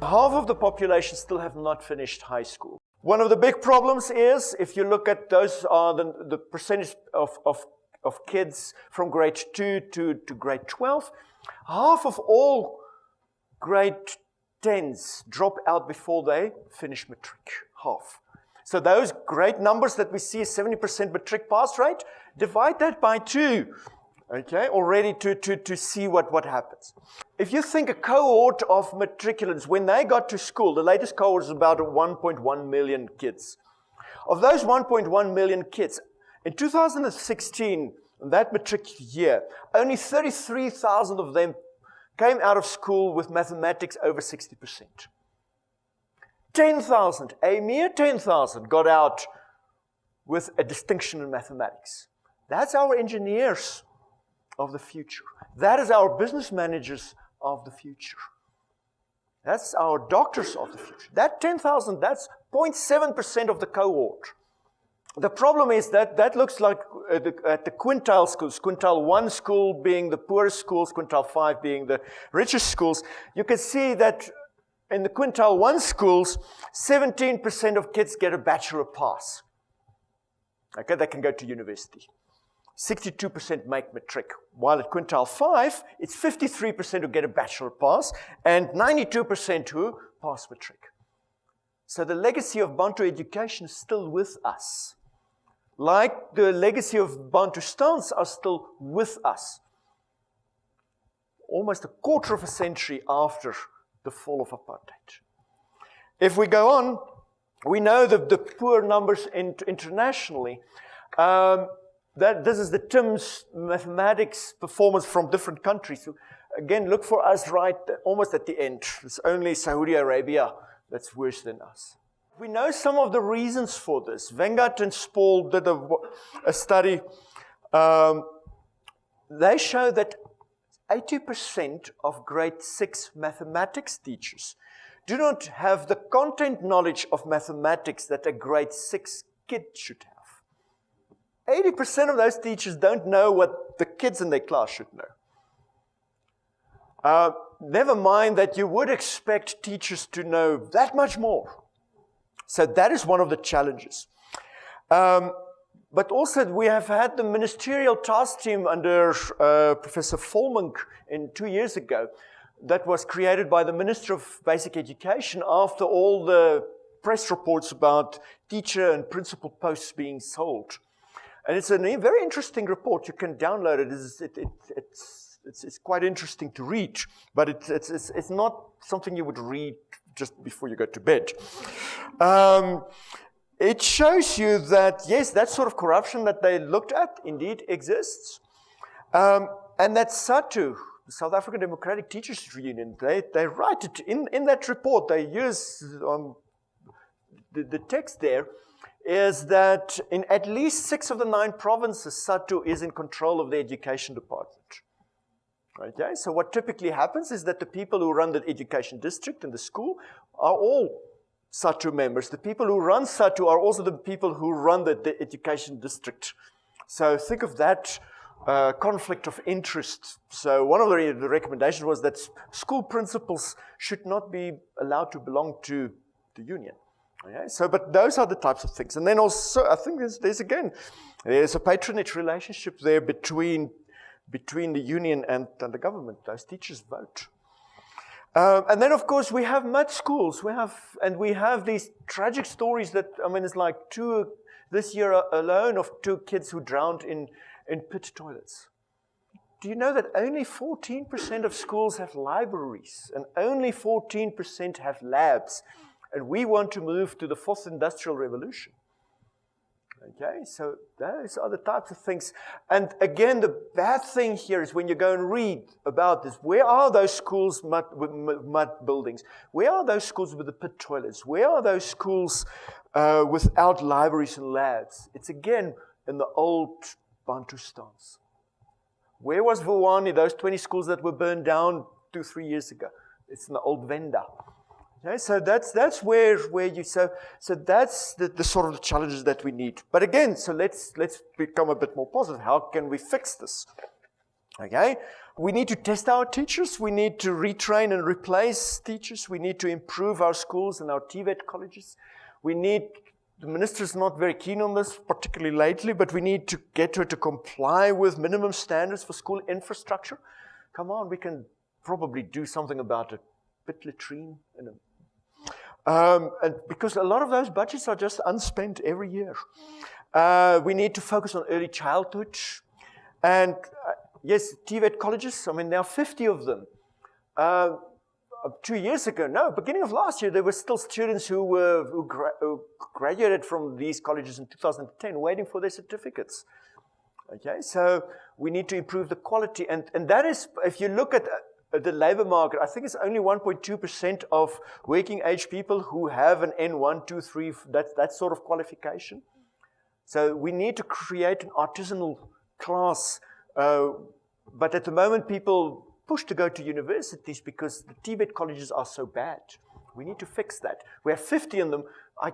half of the population still have not finished high school. One of the big problems is, if you look at those are the percentage of kids from grade 2 to grade 12, half of all grade 10s drop out before they finish matric. Half. So those great numbers that we see, 70% matric pass rate, divide that by 2. Okay, already to see what happens. If you think a cohort of matriculants, when they got to school, the latest cohort is about 1.1 million kids. Of those 1.1 million kids, in 2016, that matric year, only 33,000 of them came out of school with mathematics over 60%. 10,000, a mere 10,000, got out with a distinction in mathematics. That's our engineers of the future. That is our business managers of the future. That's our doctors of the future. That 10,000, that's 0.7% of the cohort. The problem is that looks like at the quintile schools, quintile 1 school being the poorest schools, quintile 5 being the richest schools. You can see that in the quintile 1 schools, 17% of kids get a bachelor pass. Okay, they can go to university. 62% make matric, while at quintile 5, it's 53% who get a bachelor pass and 92% who pass matric. So the legacy of Bantu education is still with us. Like the legacy of Bantustans are still with us. Almost a quarter of a century after the fall of apartheid. If we go on, we know the poor numbers internationally. That this is the TIMSS mathematics performance from different countries. So again, look for us right almost at the end. It's only Saudi Arabia that's worse than us. We know some of the reasons for this. Weingart and Spall did a study. They show that 80% of grade 6 mathematics teachers do not have the content knowledge of mathematics that a grade 6 kid should have. 80% of those teachers don't know what the kids in their class should know. Never mind that you would expect teachers to know that much more. So that is one of the challenges. But also we have had the ministerial task team under Professor Volmink 2 years ago that was created by the Minister of Basic Education after all the press reports about teacher and principal posts being sold. And it's a very interesting report. You can download it. It's quite interesting to read, but it's not something you would read just before you go to bed. It shows you that, yes, that sort of corruption that they looked at indeed exists. And that SATU, the South African Democratic Teachers Union, they write it in that report. They use the text there. Is that in at least 6 of the 9 provinces, SATU is in control of the education department. Okay, so what typically happens is that the people who run the education district and the school are all SATU members. The people who run SATU are also the people who run the education district. So think of that conflict of interest. So one of the recommendations was that school principals should not be allowed to belong to the union. Okay, so, but those are the types of things. And then also, I think there's a patronage relationship there between the union and the government. Those teachers vote. And then, of course, we have mud schools. We have these tragic stories that, I mean, it's like this year alone of 2 kids who drowned in pit toilets. Do you know that only 14% of schools have libraries and only 14% have labs? And we want to move to the 4th Industrial Revolution. Okay, so those are the types of things. And again, the bad thing here is when you go and read about this, where are those schools with mud buildings? Where are those schools with the pit toilets? Where are those schools without libraries and labs? It's again in the old Bantustans. Where was Vuwani, those 20 schools that were burned down 2-3 years ago? It's in the old Venda. Okay, so that's where you so that's the sort of the challenges that we need. But again, so let's become a bit more positive. How can we fix this? Okay, We need to test our teachers. We need to retrain and replace teachers. We need to improve our schools and our TVET colleges. The minister is not very keen on this, particularly lately, but we need to get her to comply with minimum standards for school infrastructure. Come on, we can probably do something about a pit latrine. And because a lot of those budgets are just unspent every year. We need to focus on early childhood. And yes, TVET colleges, I mean, there are 50 of them. 2 years ago, beginning of last year, there were still students who graduated from these colleges in 2010 waiting for their certificates. Okay, so we need to improve the quality. And that is, if you look at the labor market, I think it's only 1.2% of working age people who have an N1, 2, 3, that sort of qualification. So we need to create an artisanal class. But at the moment, people push to go to universities because the TVET colleges are so bad. We need to fix that. We have 50 in them. I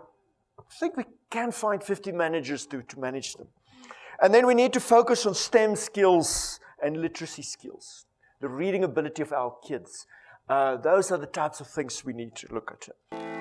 think we can find 50 managers to manage them. And then we need to focus on STEM skills and literacy skills, the reading ability of our kids. Those are the types of things we need to look at.